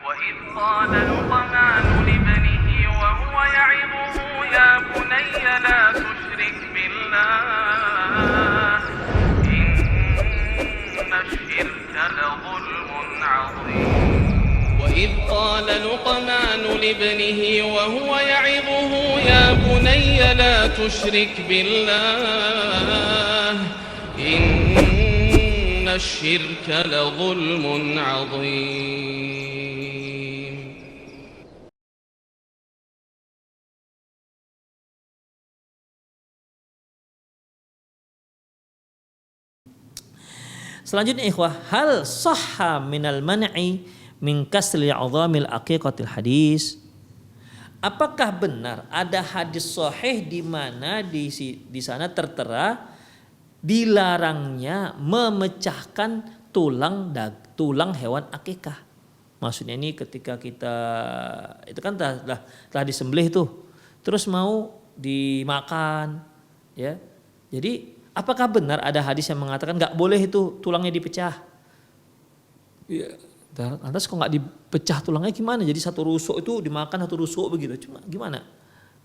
وإذ قال لقمان لابنه وهو يعظه يا بني لا تشرك بالله إن الشرك لظلم عظيم وإذ قال لقمان لابنه وهو يعظه يا بني لا تشرك بالله إن الشرك لظلم عظيم. Selanjutnya ikhwah, hal sahha minal man'i min kasli 'idhamil aqiqatil hadis. Apakah benar ada hadis sahih di mana di sana tertera dilarangnya memecahkan tulang hewan akikah? Maksudnya ini ketika kita itu kan telah disembelih tuh, terus mau dimakan, ya. Jadi apakah benar ada hadis yang mengatakan nggak boleh itu tulangnya dipecah? Ya, lantas kok nggak dipecah tulangnya gimana? Jadi satu rusuk itu dimakan satu rusuk begitu, cuma gimana?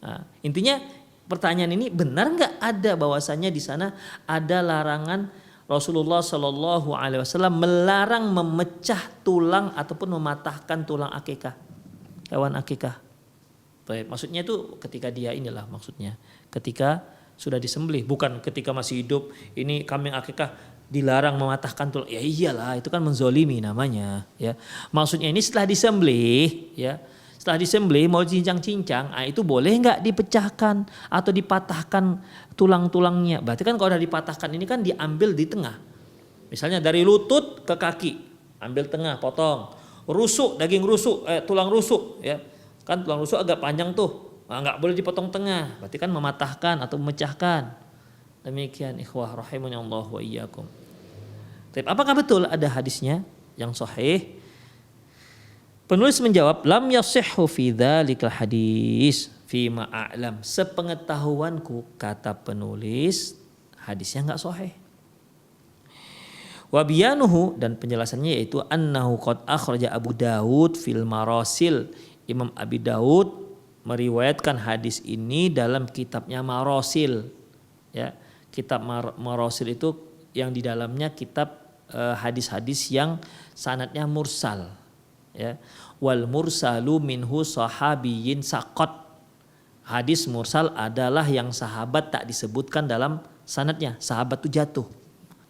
Nah, intinya pertanyaan ini benar nggak ada bahwasanya di sana ada larangan Rasulullah Shallallahu Alaihi Wasallam melarang memecah tulang ataupun mematahkan tulang akikah, hewan akikah. Baik, maksudnya itu ketika dia inilah maksudnya ketika sudah disembelih, bukan ketika masih hidup. Ini kambing akikah dilarang mematahkan tulang. Ya iyalah, itu kan menzolimi namanya, ya. Maksudnya ini setelah disembelih, ya. Setelah disembelih mau cincang-cincang, itu boleh nggak dipecahkan atau dipatahkan tulang-tulangnya? Berarti kan kalau udah dipatahkan ini kan diambil di tengah. Misalnya dari lutut ke kaki, ambil tengah, potong. Rusuk, daging rusuk, tulang rusuk, ya. Kan tulang rusuk agak panjang tuh. Nggak boleh dipotong tengah, berarti kan mematahkan atau memecahkan. Demikian ikhwah rahimani Allah wa iyyakum. Tapi apakah betul ada hadisnya yang sahih? Penulis menjawab, lam yasihhu fi dzalikal hadis fi ma a'lam. Sepengetahuanku, kata penulis, hadisnya enggak sahih. Wa biyanuhu, dan penjelasannya yaitu annahu qad akhraja Abu Dawud fil marasil. Imam Abi Dawud meriwayatkan hadis ini dalam kitabnya Marasil, ya. Kitab Marasil itu yang di dalamnya kitab hadis-hadis yang sanadnya mursal, ya. Wal mursalu minhu sahabiyyin saqat. Hadis mursal adalah yang sahabat tak disebutkan dalam sanadnya, sahabat itu jatuh,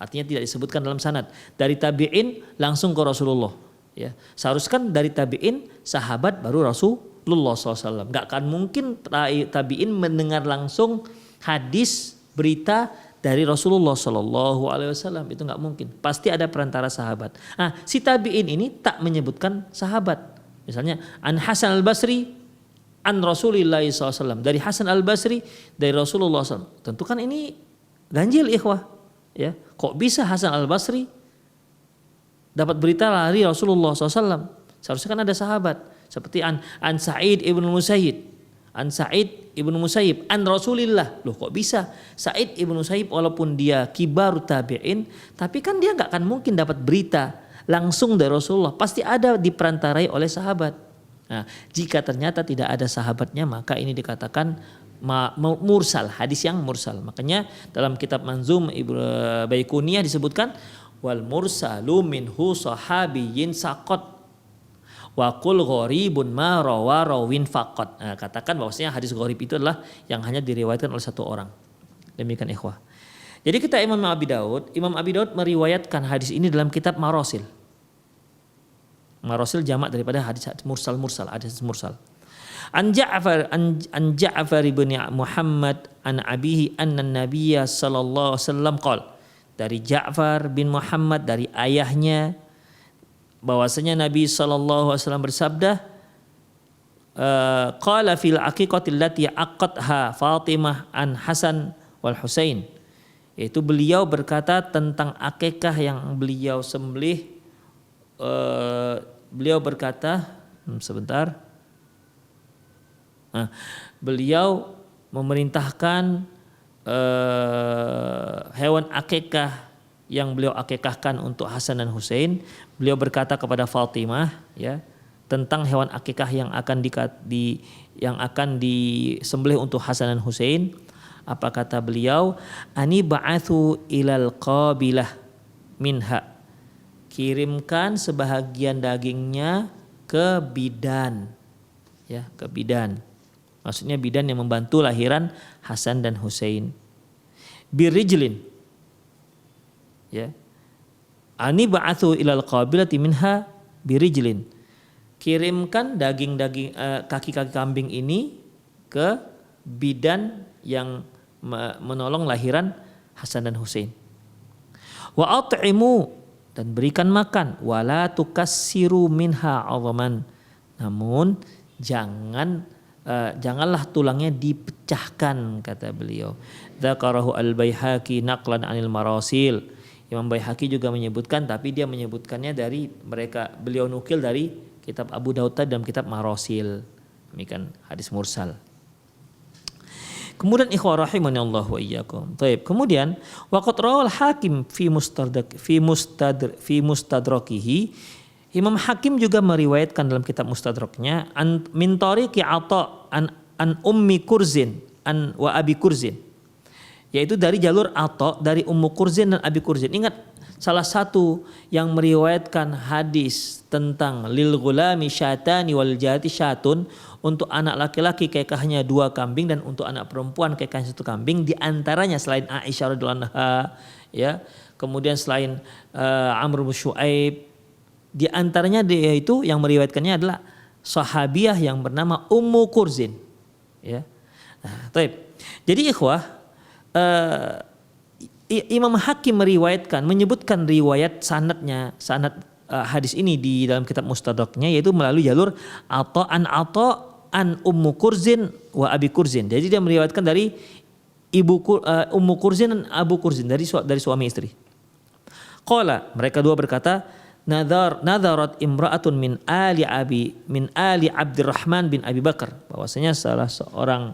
artinya tidak disebutkan dalam sanad. Dari tabi'in langsung ke Rasulullah, ya. Seharusnya kan dari tabi'in sahabat baru Rasulullah SAW. Gak akan mungkin tabi'in mendengar langsung hadis berita dari Rasulullah SAW. Itu gak mungkin. Pasti ada perantara sahabat. Nah, si tabi'in ini tak menyebutkan sahabat. Misalnya an Hasan al-Basri an Rasulillah SAW. Dari Hasan al-Basri dari Rasulullah SAW. Tentu kan ini ganjil ikhwah, ya. Kok bisa Hasan al-Basri dapat berita dari Rasulullah SAW? Seharusnya kan ada sahabat. Seperti an Sa'id ibn Musayyib, an Sa'id ibn Musayyib, an Rasulillah. Loh kok bisa? Sa'id ibn Musayyib walaupun dia kibaru tabi'in, tapi kan dia gak akan mungkin dapat berita langsung dari Rasulullah. Pasti ada diperantarai oleh sahabat. Nah, jika ternyata tidak ada sahabatnya, maka ini dikatakan mursal, hadis yang mursal. Makanya dalam kitab Manzum Ibnu Baikuniyah disebutkan wal mursalu minhu sahabiyyin saqat wa qul gharibun ma rawa rawin faqat. Nah, katakan bahwasanya hadis gharib itu adalah yang hanya diriwayatkan oleh satu orang. Demikian ikhwah. Jadi kita Imam Abi Daud meriwayatkan hadis ini dalam kitab Marasil. Marasil jamak daripada hadis mursal, hadis mursal. An Ja'far bin Muhammad an abihi anna Nabiyya sallallahu alaihi wasallam qala. Dari Ja'far bin Muhammad dari ayahnya bahwasanya Nabi sallallahu alaihi wasallam bersabda, qala fil aqiqatil lati aqatha Fatimah an Hasan wal Husain. Yaitu beliau berkata tentang akikah yang beliau sembelih, beliau berkata beliau memerintahkan hewan akikah yang beliau akikahkan untuk Hasan dan Husain. Beliau berkata kepada Fatimah, ya, tentang hewan akikah yang akan disembelih untuk Hasan dan Husain. Apa kata beliau? Ani ba'athu ilal qabilah minha. Kirimkan sebahagian dagingnya ke bidan. Ya, ke bidan. Maksudnya bidan yang membantu lahiran Hasan dan Husain. Birijlin. Ya. Ani ba'athu ilal qabilati minha birijlin. Kirimkan daging-daging kaki-kaki kambing ini ke bidan yang menolong lahiran Hasan dan Husain. Wa at'imu, dan berikan makan, wala tukassiru minha 'azaman. Namun janganlah tulangnya dipecahkan, kata beliau. Dzakarahu al-Baihaqi naqlan 'anil marasil. Imam Baihaqi juga menyebutkan, tapi dia menyebutkannya dari beliau nukil dari kitab Abu Daud dalam kitab Marasil. Demikian hadis mursal. Kemudian ikhwah rahimani Allah wa iyyakum. Baik, kemudian waqad rawal Hakim fi mustadrakihi. Imam Hakim juga meriwayatkan dalam kitab Mustadraknya min tariqi Atha an Ummi Kurzin wa Abi Kurzin. Yaitu dari jalur Atha dari Ummu Kurzin dan Abi Kurzin. Ingat, salah satu yang meriwayatkan hadis tentang lil gulami syatani wal jati syatun, untuk anak laki-laki kekahnya 2 kambing dan untuk anak perempuan kekahnya 1 kambing, di antaranya selain Aisyah radhiyallahu anha, ya, kemudian selain Amr bin Syuaib, di antaranya dia itu yang meriwayatkannya adalah sahabiah yang bernama Ummu Kurzin, ya. Nah, taib. Jadi ikhwah, Imam Hakim menyebutkan riwayat sanad hadis ini di dalam kitab Mustadraknya, yaitu melalui jalur Atha an Ummu Kurzin wa Abi Kurzin. Jadi dia meriwayatkan dari Ummu Kurzin dan Abu Kurzin, dari suami istri. Qala, mereka dua berkata, nadarat imra'atun min ali Abdurrahman bin Abi Bakar, bahwasanya salah seorang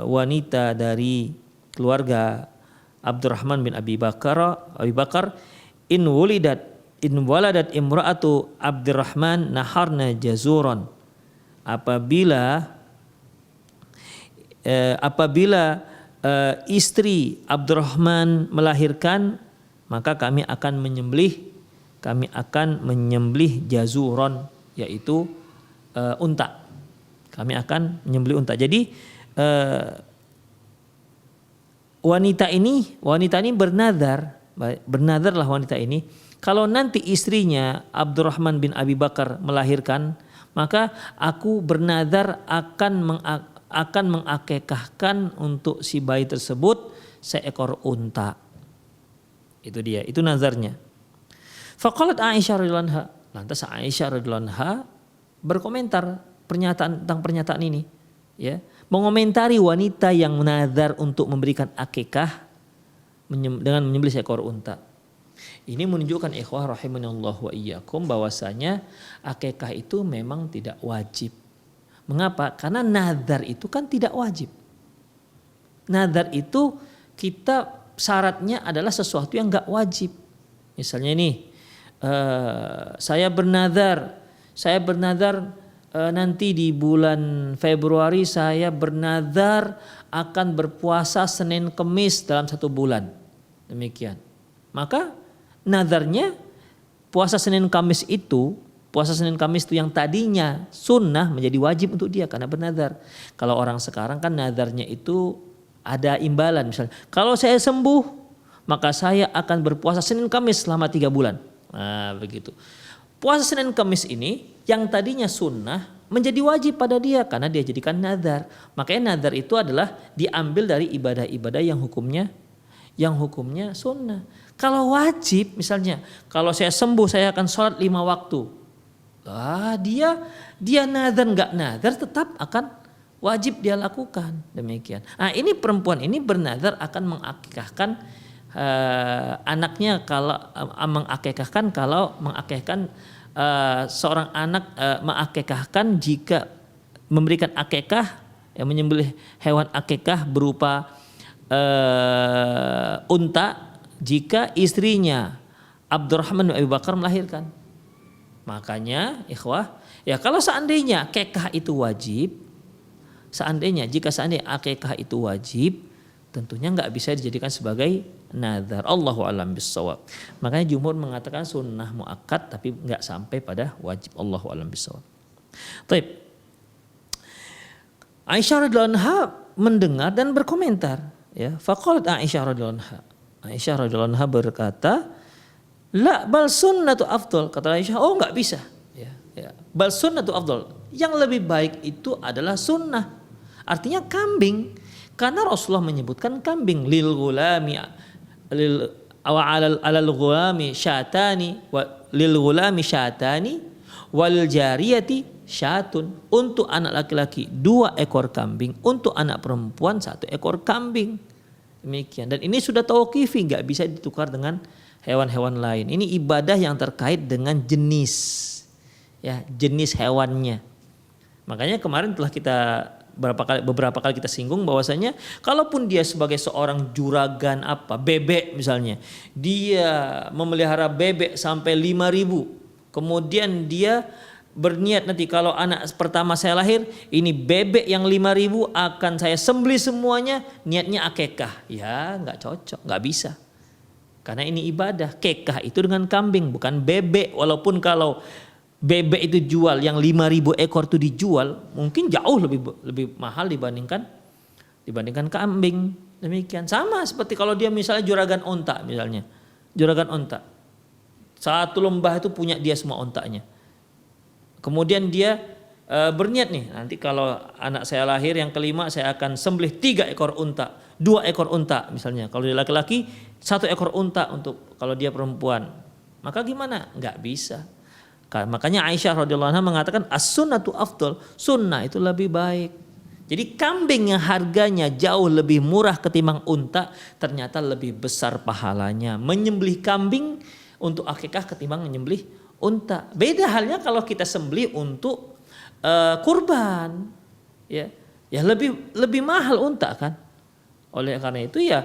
wanita dari keluarga Abdurrahman bin Abi Bakar in waladat imra'atu Abdurrahman naharna jazuran. Apabila istri Abdurrahman melahirkan, maka kami akan menyembelih jazuron, yaitu unta. Kami akan menyembelih unta. Jadi wanita ini bernadarlah wanita ini, kalau nanti istrinya Abdurrahman bin Abi Bakar melahirkan, maka aku bernadar akan mengakekahkan untuk si bayi tersebut seekor unta. Itu dia, itu nazarnya. Faqalat Aisyah radhiyallahu anha, lantas Aisyah radhiyallahu anha berkomentar tentang pernyataan ini, ya, mengomentari wanita yang menazar untuk memberikan akikah dengan menyembelih seekor unta. Ini menunjukkan ikhwah rahimanallah wa iyyakum bahwasanya akikah itu memang tidak wajib. Mengapa? Karena nazar itu kan tidak wajib. Nazar itu kita syaratnya adalah sesuatu yang enggak wajib. Misalnya ini, saya bernazar nanti di bulan Februari saya bernazar akan berpuasa Senin Kemis dalam 1 bulan. Demikian. Maka nazarnya puasa Senin Kamis itu yang tadinya sunnah menjadi wajib untuk dia karena bernazar. Kalau orang sekarang kan nazarnya itu ada imbalan, misalnya kalau saya sembuh maka saya akan berpuasa Senin Kamis selama 3 bulan. Nah, begitu. Puasa Senin Kamis ini yang tadinya sunnah menjadi wajib pada dia karena dia jadikan nazar. Makanya nazar itu adalah diambil dari ibadah-ibadah yang hukumnya sunnah. Kalau wajib, misalnya kalau saya sembuh saya akan sholat 5 waktu. Dia nazar nggak nazar tetap akan wajib dia lakukan. Demikian. Nah, ini perempuan ini bernazar akan mengakikahkan anaknya kalau mengakikahkan seorang anak, mengakikahkan jika memberikan akikah, menyembelih hewan akikah berupa unta jika istrinya Abdurrahman bin Abi Bakar melahirkan. Makanya ikhwah, ya kalau seandainya akikah itu wajib, jika seandainya akikah itu wajib, tentunya nggak bisa dijadikan sebagai nazar. Allahu a'lam bissawab. Makanya jumhur mengatakan sunnah muakkad tapi nggak sampai pada wajib. Allahu a'lam bissawab. Baik. Aisyah radhiyallahu anha mendengar dan berkomentar, ya. Faqalat Aisyah radhiyallahu anha berkata, la bal sunnatu afdal. Kata Aisyah, oh nggak bisa, ya. Bal sunnatu afdal. Yang lebih baik itu adalah sunnah. Artinya kambing. Karena Rasulullah menyebutkan kambing lil ghulami alal ghulami syatani wa lil ghulami syatani wal jariyati syatun. Untuk anak laki-laki 2 ekor kambing, untuk anak perempuan 1 ekor kambing. Demikian. Dan ini sudah tauqifi, enggak bisa ditukar dengan hewan-hewan lain. Ini ibadah yang terkait dengan jenis, ya, jenis hewannya. Makanya kemarin telah kita beberapa kali kita singgung bahwasanya kalaupun dia sebagai seorang juragan bebek misalnya, dia memelihara bebek sampai 5.000, kemudian dia berniat nanti kalau anak pertama saya lahir, ini bebek yang 5.000 akan saya sembelih semuanya, niatnya akikah, ya nggak cocok, nggak bisa. Karena ini ibadah, akikah itu dengan kambing bukan bebek. Walaupun kalau bebek itu jual yang 5.000 ekor itu dijual, mungkin jauh lebih mahal dibandingkan kambing. Demikian. Sama seperti kalau dia misalnya juragan onta misalnya. Juragan onta. 1 lembah itu punya dia semua ontanya. Kemudian dia berniat nih, nanti kalau anak saya lahir yang kelima saya akan sembelih 3 ekor unta, 2 ekor unta misalnya. Kalau dia laki-laki 1 ekor unta untuk kalau dia perempuan. Maka gimana? Enggak bisa. Makanya Aisyah radhiyallahu anha mengatakan as-sunnatu afdal, sunnah itu lebih baik. Jadi kambing yang harganya jauh lebih murah ketimbang unta ternyata lebih besar pahalanya menyembelih kambing untuk akikah ketimbang menyembelih unta. Beda halnya kalau kita sembelih untuk kurban, ya lebih mahal unta kan. Oleh karena itu ya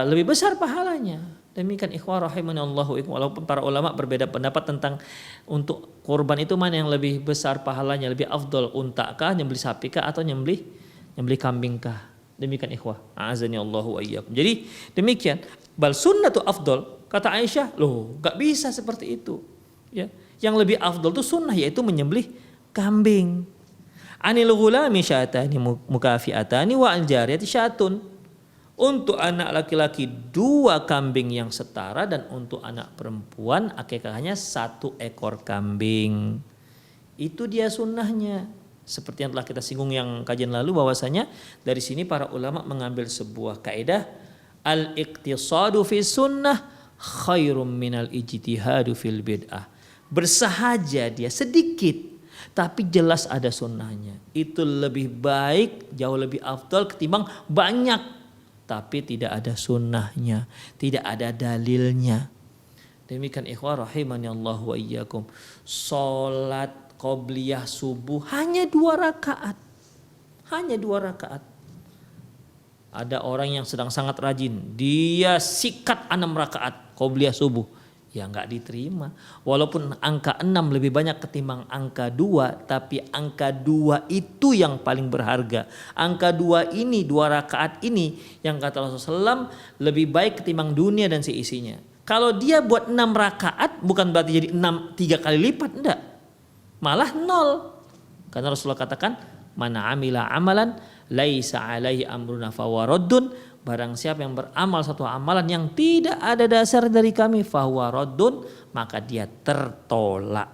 lebih besar pahalanya. Demikian ikhwah rahimanallahu ikum. Walaupun para ulama berbeda pendapat tentang untuk kurban itu mana yang lebih besar pahalanya, lebih afdal, unta kah, nyembelih sapi kah, atau nyembelih kambing kah. Demikian ikhwah, a'azani Allahu wa iyyakum. Jadi demikian, bal sunnatu afdal, kata Aisyah, loh enggak bisa seperti itu. Ya, yang lebih afdal itu sunnah, yaitu menyembelih kambing. Anil ghulami syatani mukafiatani wa al jariyati syatun. Untuk anak laki-laki 2 kambing yang setara, dan untuk anak perempuan akikahnya 1 ekor kambing. Itu dia sunnahnya. Seperti yang telah kita singgung yang kajian lalu, bahwasanya dari sini para ulama mengambil sebuah kaidah, al-iqtisadu fi sunnah khairum minal ijtihadu fil bid'ah. Bersahaja dia sedikit tapi jelas ada sunnahnya, itu lebih baik, jauh lebih afdal ketimbang banyak tapi tidak ada sunnahnya, tidak ada dalilnya. Demikian ikhwah rahimani Allah wa iyyakum. Salat qobliyah subuh hanya 2 rakaat. Hanya 2 rakaat. Ada orang yang sedang sangat rajin, dia sikat 6 rakaat qobliyah subuh. Ya enggak diterima. Walaupun angka 6 lebih banyak ketimbang angka 2, tapi angka 2 itu yang paling berharga. Angka 2 ini, 2 rakaat ini yang kata Rasulullah SAW lebih baik ketimbang dunia dan seisinya. Kalau dia buat 6 rakaat bukan berarti jadi 3 kali lipat, enggak. Malah 0. Karena Rasulullah katakan, "Man 'amila 'amalan laisa 'alaihi amruna fawaradun." Barang siapa yang beramal satu amalan yang tidak ada dasar dari kami, fahuwa raddun, maka dia tertolak.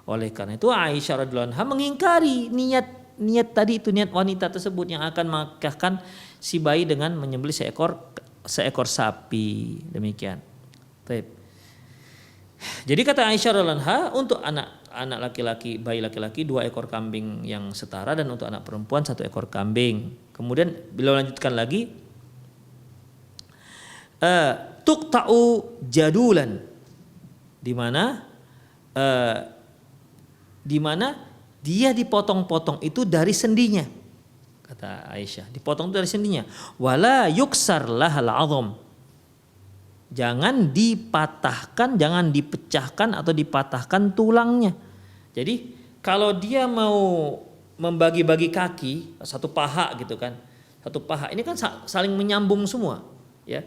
Oleh karena itu Aisyah radhiyallahu anha mengingkari niat tadi itu, niat wanita tersebut yang akan menikahkan si bayi dengan menyembelih seekor sapi. Demikian. Baik. Jadi kata Aisyah radhiyallahu anha, untuk anak laki-laki, bayi laki-laki 2 ekor kambing yang setara, dan untuk anak perempuan 1 ekor kambing. Kemudian beliau lanjutkan lagi, tuqta'u jadulan, di mana dia dipotong-potong itu dari sendinya, kata Aisyah, dipotong itu dari sendinya. Wala yuksar lahal 'azam, Jangan dipatahkan, jangan dipecahkan atau dipatahkan tulangnya. Jadi kalau dia mau membagi-bagi kaki, satu paha gitu kan. Satu paha ini kan saling menyambung semua, ya.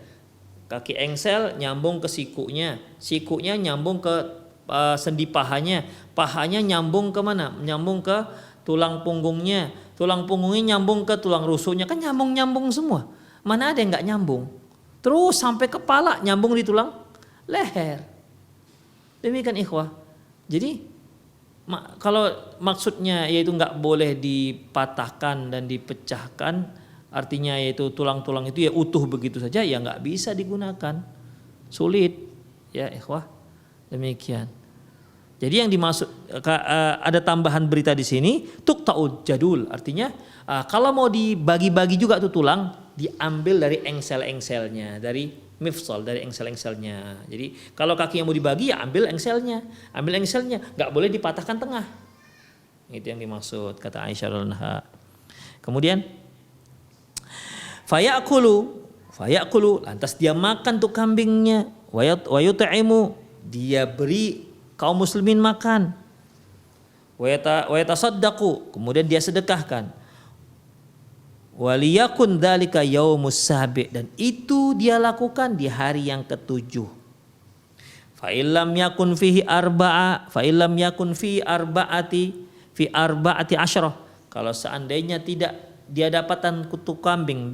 Kaki engsel nyambung ke sikunya, sikunya nyambung ke sendi pahanya, pahanya nyambung ke mana? Nyambung ke tulang punggungnya, tulang punggungnya nyambung ke tulang rusuknya, kan nyambung-nyambung semua. Mana ada yang nggak nyambung? Terus sampai kepala nyambung di tulang leher. Demikian ikhwah. Jadi kalau maksudnya yaitu nggak boleh dipatahkan dan dipecahkan, artinya yaitu tulang-tulang itu ya utuh begitu saja, ya nggak bisa digunakan, sulit, ya ikhwah. Demikian. Jadi yang dimaksud ada tambahan berita di sini, tuqta'ud jadul, artinya kalau mau dibagi-bagi juga tuh tulang, diambil dari engsel-engselnya, dari mifsal, dari engsel-engselnya. Jadi kalau kaki yang mau dibagi ya ambil engselnya, nggak boleh dipatahkan tengah. Itu yang dimaksud kata Aisyah radhiyallahu anha. Kemudian fayakulu, lantas dia makan tuh kambingnya, wa yut'imu, dia beri kaum muslimin makan, wa yatasaddaqu, kemudian dia sedekahkan. Waliyakun dzalika yaumus sabi', dan itu dia lakukan di hari yang ke-7. Fa illam yakun fihi arba'ati asyarah. Kalau seandainya tidak dia dapatkan kutu kambing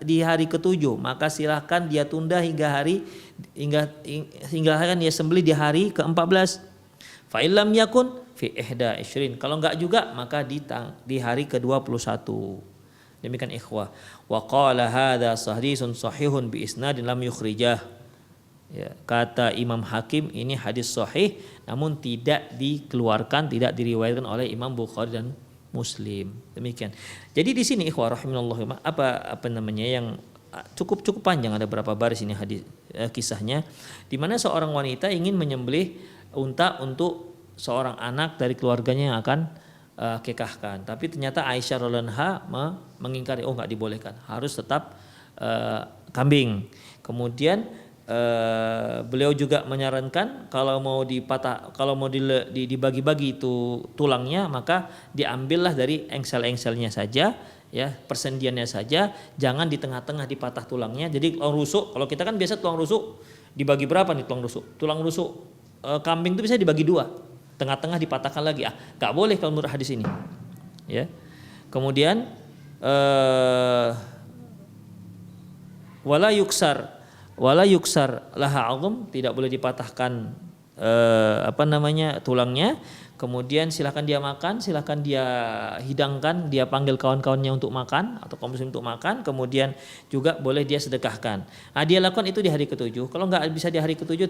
di hari ke-7, maka silahkan dia tunda hingga dia sembelih di hari ke-14. Fa illam yakun fi ihda ishrin. Kalau enggak juga maka di hari ke-21. Demikian ikhwah. Wa qala hadza haditsun sahihun bi isnadin lam yukhrijah. Ya, kata Imam Hakim ini hadis sahih namun tidak dikeluarkan, tidak diriwayatkan oleh Imam Bukhari dan Muslim. Demikian. Jadi di sini ikhwah rahimallahu apa namanya yang cukup panjang, ada berapa baris ini hadis kisahnya, di mana seorang wanita ingin menyembelih unta untuk seorang anak dari keluarganya yang akan kekahkan, tapi ternyata Aisyah radhiyallahu anha mengingkari, enggak dibolehkan, harus tetap kambing. Kemudian beliau juga menyarankan kalau mau dibagi-bagi itu tulangnya, maka diambillah dari engsel-engselnya saja, ya, persendiannya saja, jangan di tengah-tengah dipatah tulangnya. Jadi tulang rusuk, kalau kita kan biasa tulang rusuk dibagi berapa nih tulang rusuk? Tulang rusuk kambing itu bisa dibagi 2. Tengah-tengah dipatahkan lagi, nggak boleh kalau menurut hadis ini, ya. Kemudian wala yuksar laha 'azm, tidak boleh dipatahkan tulangnya. Kemudian silakan dia makan, silakan dia hidangkan, dia panggil kawan-kawannya untuk makan atau kaum muslim untuk makan. Kemudian juga boleh dia sedekahkan. Dia lakukan itu di hari ke-7. Kalau nggak bisa di hari ke-7,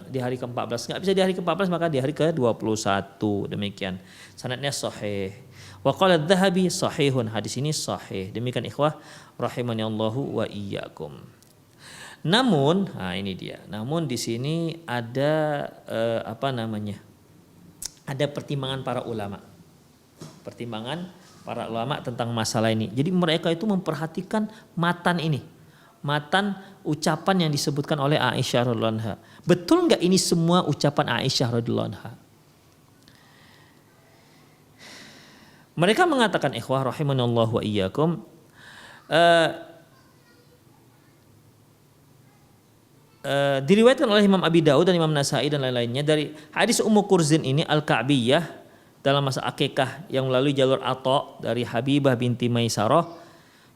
di hari ke-14. Nggak bisa di hari ke-14, maka di hari ke-21. Demikian. Sanadnya sahih. Wa qala adz-Dzahabi sahihun. Hadis ini sahih. Demikian ikhwah rahimani Allahu wa iyyakum. Namun, ini dia. Namun di sini ada ada pertimbangan para ulama. Pertimbangan para ulama tentang masalah ini. Jadi mereka itu memperhatikan matan ini. Matan ucapan yang disebutkan oleh Aisyah radhiyallahu anha. Betul enggak ini semua ucapan Aisyah radhiyallahu anha? Mereka mengatakan ikhwah rahimanallahu wa iyyakum, diriwayatkan oleh Imam Abi Daud dan Imam Nasai dan lain-lainnya dari hadis Ummu Kurzin ini Al-Ka'biyah dalam masa akikah yang melalui jalur Atha dari Habibah binti Maisarah,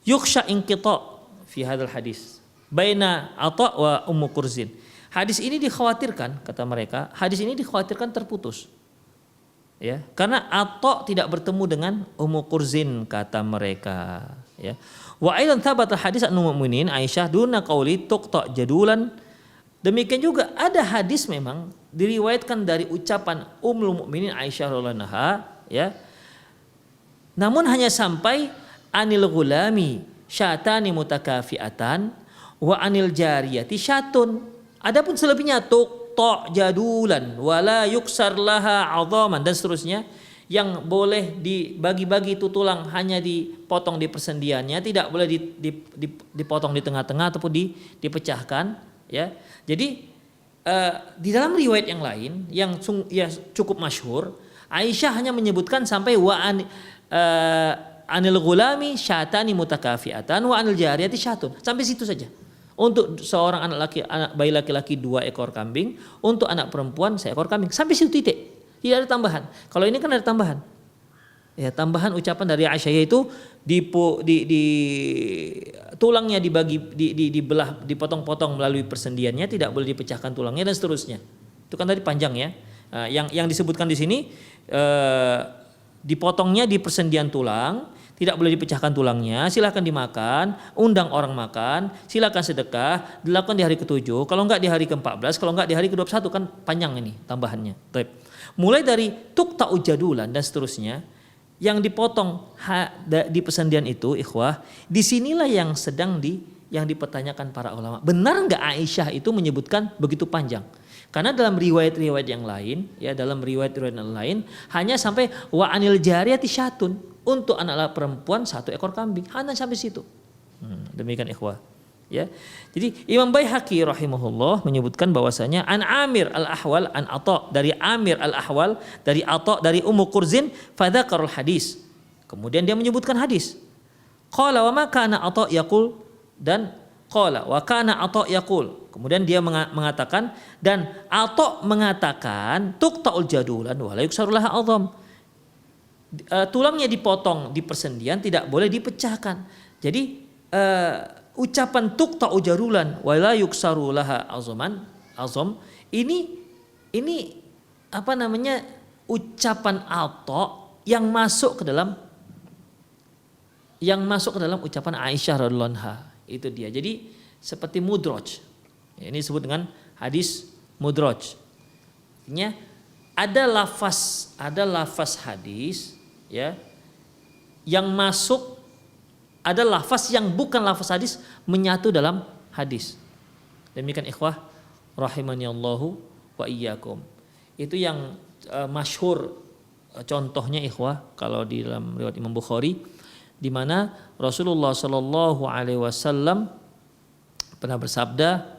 yukhsha inqita fi hadzal hadis baina Atha wa Ummu Kurzin. Hadis ini dikhawatirkan, kata mereka, hadis ini dikhawatirkan terputus. Ya, karena Atha tidak bertemu dengan Ummu Kurzin, kata mereka, ya. Wa aidan thabata hadis Ummul Mukminin Aisyah duna qauli tuqta jadulan. Demikian juga ada hadis memang diriwayatkan dari ucapan Ummul Mukminin Aisyah radhiyallahu anha, ya. Namun hanya sampai anil ghulami syatani mutakafiatan wa anil jariyati syatun. Adapun selebihnya tuqta jadulan wala yuksar laha 'adhaman dan seterusnya, yang boleh dibagi-bagi itu tulang hanya dipotong di persendiannya, tidak boleh dipotong di tengah-tengah ataupun dipecahkan, Ya. Jadi di dalam riwayat yang lain yang cukup masyhur, Aisyah hanya menyebutkan sampai anil gulami syatani mutakafiatan wa anil jariyati syatun. Sampai situ saja. Untuk seorang anak bayi laki-laki 2 ekor kambing, untuk anak perempuan 1 ekor kambing. Sampai situ titik. Tidak ada tambahan. Kalau ini kan ada tambahan. Ya, tambahan ucapan dari Aisyah yaitu tulangnya dibagi dibelah, dipotong-potong melalui persendiannya, tidak boleh dipecahkan tulangnya dan seterusnya. Itu kan tadi panjang ya. Yang disebutkan di sini dipotongnya di persendian tulang, tidak boleh dipecahkan tulangnya, silakan dimakan, undang orang makan, silakan sedekah, dilakukan di hari ke-7, kalau enggak di hari ke-14, kalau enggak di hari ke-21, kan panjang ini tambahannya. Mulai dari tuqta'u jadulan dan seterusnya, yang dipotong di persendian itu, ikhwah, disinilah yang yang dipertanyakan para ulama. Benar enggak Aisyah itu menyebutkan begitu panjang? Karena dalam riwayat-riwayat yang lain, ya dalam riwayat-riwayat yang lain hanya sampai wa anil jariyati syatun, untuk anak perempuan 1 ekor kambing, hanya sampai situ. Demikian ikhwah. Ya. Jadi Imam Baihaqi rahimahullah menyebutkan bahwasanya an Amir al-Ahwal an Atha, dari Amir al-Ahwal dari Atha dari Ummu Qurzin fadzakarul hadis. Kemudian dia menyebutkan hadis. Qala wa ma kana Atha yaqul, dan qala wa kana Atha yaqul. Kemudian dia mengatakan, dan Atha mengatakan tuqta'ul jadulan wa la yuksarulaha azam. Tulangnya dipotong di persendian, tidak boleh dipecahkan. Jadi ucapan tuqta'u jadulan wa la yuksarulaha azam ini apa namanya, ucapan Atha yang masuk ke dalam ucapan Aisyah radhiyallahu anha. Itu dia. Jadi seperti mudraj. Ini disebut dengan hadis mudraj. Artinya ada lafaz hadis ya yang masuk, ada lafaz yang bukan lafaz hadis menyatu dalam hadis. Demikian ikhwah rahimani Allahu wa iyyakum. Itu yang masyhur contohnya ikhwah kalau di dalam riwayat Imam Bukhari, di mana Rasulullah sallallahu alaihi wasallam pernah bersabda,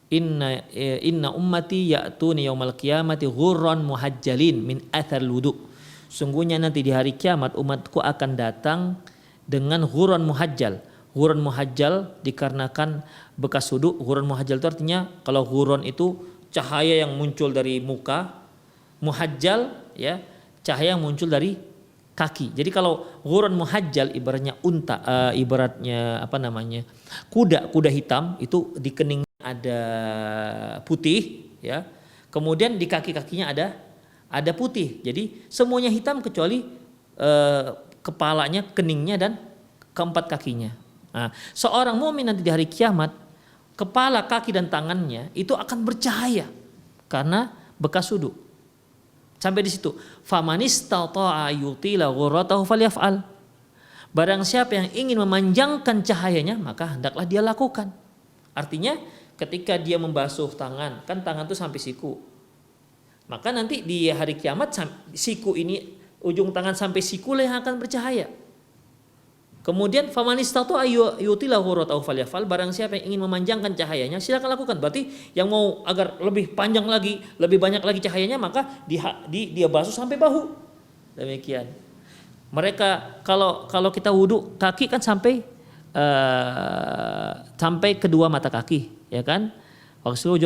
Inna ummati ya'tuni yaumal qiyamati ghurran muhajjalin min athar wudu. Sungguhnya nanti di hari kiamat umatku akan datang dengan ghurran muhajjal. Ghurran muhajjal dikarenakan bekas wudu. Ghurran muhajjal itu artinya, kalau ghurran itu cahaya yang muncul dari muka, muhajjal ya cahaya yang muncul dari kaki. Jadi kalau ghurran muhajjal ibaratnya ibaratnya apa namanya, kuda hitam itu di kening ada putih ya, kemudian di kaki-kakinya ada putih, jadi semuanya hitam kecuali kepalanya, keningnya dan keempat kakinya. Nah, seorang mukmin nanti di hari kiamat, kepala, kaki dan tangannya itu akan bercahaya karena bekas wudu. Sampai di situ, famanistata'a yutila ghurratahu falyaf'al. Barang siapa yang ingin memanjangkan cahayanya, maka hendaklah dia lakukan. Artinya ketika dia membasuh tangan, kan tangan itu sampai siku. Maka nanti di hari kiamat siku ini, ujung tangan sampai siku lah yang akan bercahaya. Kemudian famanistata'a yutila ghurratahu falyaf'al. Barang siapa yang ingin memanjangkan cahayanya, silakan lakukan. Berarti yang mau agar lebih panjang lagi, lebih banyak lagi cahayanya, maka dia basuh sampai bahu. Demikian. Mereka kalau kita wudu, kaki kan sampai kedua mata kaki, ya kan? Wamsahu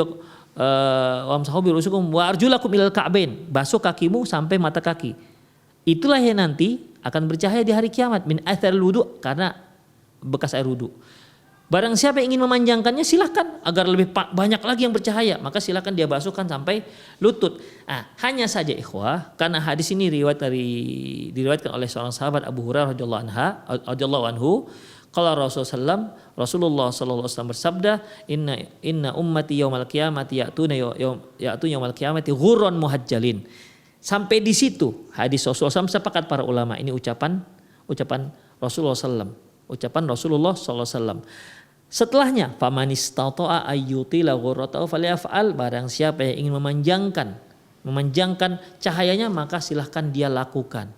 bi ru'usikum wa arjulakum ilal ka'bain. Basuh kakimu sampai mata kaki. Itulah yang nanti akan bercahaya di hari kiamat min athar wudu, karena bekas air wudu. Barang siapa yang ingin memanjangkannya, silahkan agar lebih banyak lagi yang bercahaya, maka silahkan dia basuhkan sampai lutut. Nah, hanya saja ikhwah, karena hadis ini diriwayatkan oleh seorang sahabat Abu Hurairah radhiyallahu anhu, qala Rasulullah sallallahu alaihi wasallam bersabda, inna ummati yaumal qiyamati ya'tuna yaumal qiyamati ghurran muhajjalin. Sampai di situ hadis Rasulullah SAW, sepakat para ulama, ini ucapan Rasulullah SAW, ucapan Rasulullah SAW. Setelahnya, famanistata'a ayyutila ghurratahu falyaf'al. Barang siapa yang ingin memanjangkan cahayanya, maka silahkan dia lakukan.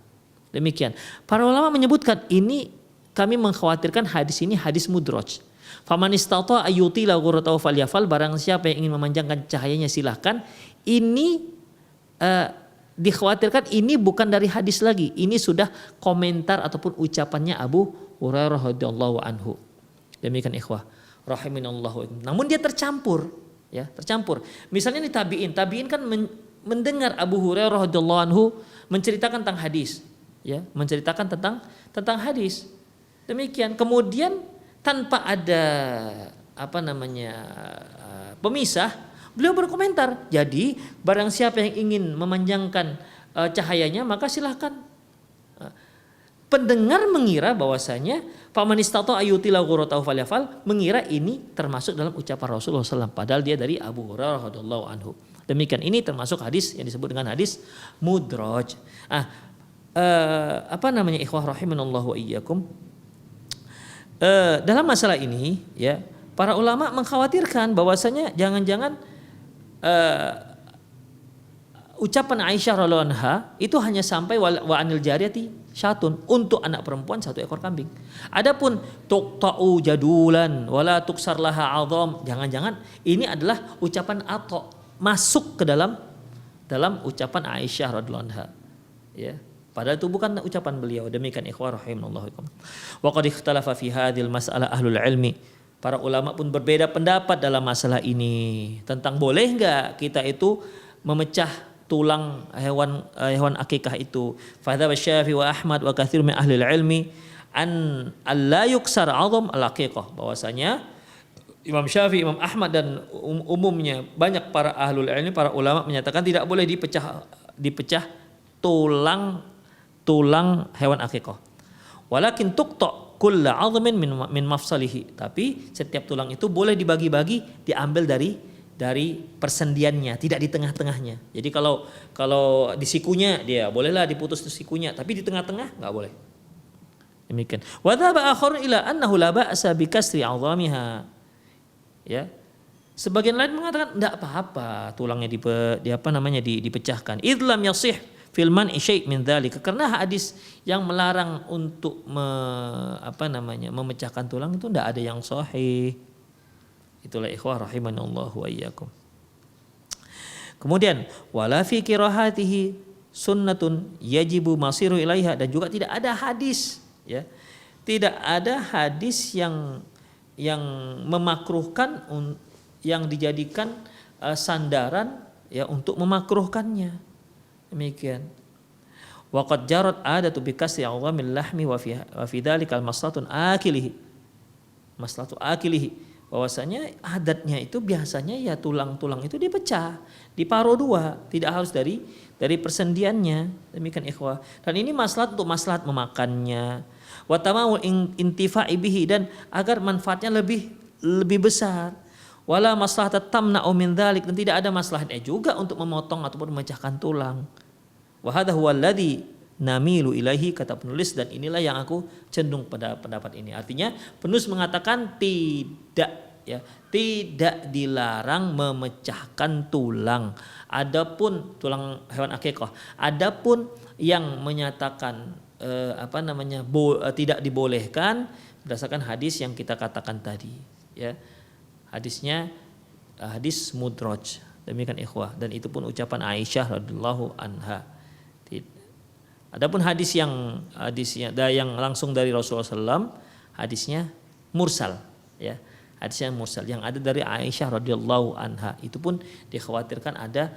Demikian. Para ulama menyebutkan ini, kami mengkhawatirkan hadis ini hadis mudraj. Faman istata ayuti la ghurratahu falyafal, barang siapa yang ingin memanjangkan cahayanya silahkan. Ini dikhawatirkan ini bukan dari hadis lagi, ini sudah komentar ataupun ucapannya Abu Hurairah radhiyallahu anhu. Demikian ikhwah rahiminallahu. Namun dia tercampur, ya, tercampur. Misalnya di tabi'in kan mendengar Abu Hurairah radhiyallahu anhu menceritakan tentang hadis, ya, menceritakan tentang hadis. Demikian, kemudian tanpa ada pemisah, beliau berkomentar. Jadi barang siapa yang ingin memanjangkan cahayanya maka silahkan. Pendengar mengira bahwasanya faman istata ayutila ghurratahu falyafal, mengira ini termasuk dalam ucapan Rasulullah SAW, padahal dia dari Abu Hurairah radhiyallahu anhu. Demikian, ini termasuk hadis yang disebut dengan hadis mudraj. Ikhwah rahimanallahu wa iyyakum. Dalam masalah ini, ya, para ulama mengkhawatirkan bahwasanya jangan-jangan ucapan Aisyah radhiyallahu anha itu hanya sampai wa anil jariyati syatun, untuk anak perempuan 1 ekor kambing. Adapun tuqta'u jadulan wala tuksar laha 'azam, jangan-jangan ini adalah ucapan atau masuk ke dalam ucapan Aisyah radhiyallahu anha, ya. Padahal itu bukan ucapan beliau. Demikian ikhwah rahimanallahu ikum. Wa qad ikhtalafa fi hadhil mas'alah ahlul ilmi. Para ulama pun berbeda pendapat dalam masalah ini tentang boleh enggak kita itu memecah tulang hewan akikah itu. Fa dzahaba Syafi'i wa Ahmad wa katsir min ahli ilmi an la yuksar 'azam al-aqiqah, bahwasanya Imam Syafi'i, Imam Ahmad dan umumnya banyak para ahlul ilmi, para ulama menyatakan tidak boleh dipecah tulang hewan akikah. Walakin tuqta kullu 'azmin min mafsalihi, tapi setiap tulang itu boleh dibagi-bagi, diambil dari persendiannya, tidak di tengah-tengahnya. Jadi kalau di sikunya dia bolehlah diputus di sikunya, tapi di tengah-tengah enggak boleh. Demikian. Wa dhaba akhar ila annahu la ba'sa bi kasri 'azamiha. Ya. Sebagian lain mengatakan enggak apa-apa tulangnya dipecahkan. Idlam yasih fil man'i syai' min dzalika, karena hadis yang melarang untuk memecahkan tulang itu enggak ada yang sahih. Itulah ikhwah rahimanallahu wa iyyakum. Kemudian wala fi qiraatihi sunnatun yajibu masiru ilaiha, dan juga tidak ada hadis, ya. Tidak ada hadis yang memakruhkan, yang dijadikan sandaran, ya, untuk memakruhkannya. Demikian. Wa qad jarat adatu bi kasri 'azamil lahmi wa fi dzalikal maslahatun akilihi. Maslahatu akilihi, bahwasanya adatnya itu biasanya ya tulang-tulang itu dipecah, diparuh 2, tidak harus dari persendiannya. Demikian ikhwah. Dan ini maslahat untuk maslahat memakannya, wa tamamul intifa'i bihi, dan agar manfaatnya lebih besar. Wala maslahat tamna'u min dzalik, dan tidak ada maslahatnya juga untuk memotong ataupun memecahkan tulang. Wa hadza huwa alladhi namilu ilaihi, kata penulis, dan inilah yang aku cenderung pada pendapat ini. Artinya penulis mengatakan tidak dilarang memecahkan tulang. Adapun tulang hewan akikah, adapun yang menyatakan tidak dibolehkan berdasarkan hadis yang kita katakan tadi, ya. Hadisnya hadis mudraj. Demikian ikhwah, dan itu pun ucapan Aisyah radhiyallahu anha. Adapun hadisnya yang langsung dari Rasulullah SAW, hadisnya mursal, ya. Hadisnya mursal yang ada dari Aisyah radhiyallahu anha, itu pun dikhawatirkan ada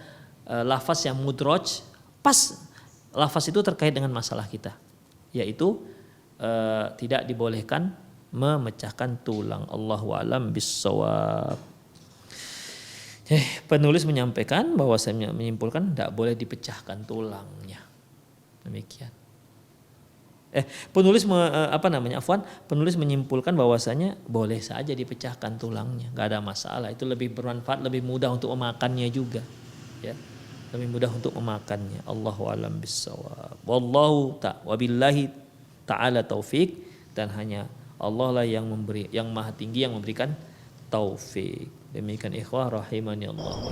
lafaz yang mudraj, pas lafaz itu terkait dengan masalah kita, yaitu tidak dibolehkan memecahkan tulang. Allahu a'lam bissawab. Penulis menyampaikan bahwasanya menyimpulkan tidak boleh dipecahkan tulangnya. Demikian. Penulis menyimpulkan bahwasanya boleh saja dipecahkan tulangnya, nggak ada masalah. Itu lebih bermanfaat, lebih mudah untuk memakannya juga, ya, lebih mudah untuk memakannya. Allahu a'lam bissawab. Wabillahi ta'ala taufik, dan hanya Allah lah yang maha tinggi yang memberikan taufik. Demikian ikhwah rahimani Allah.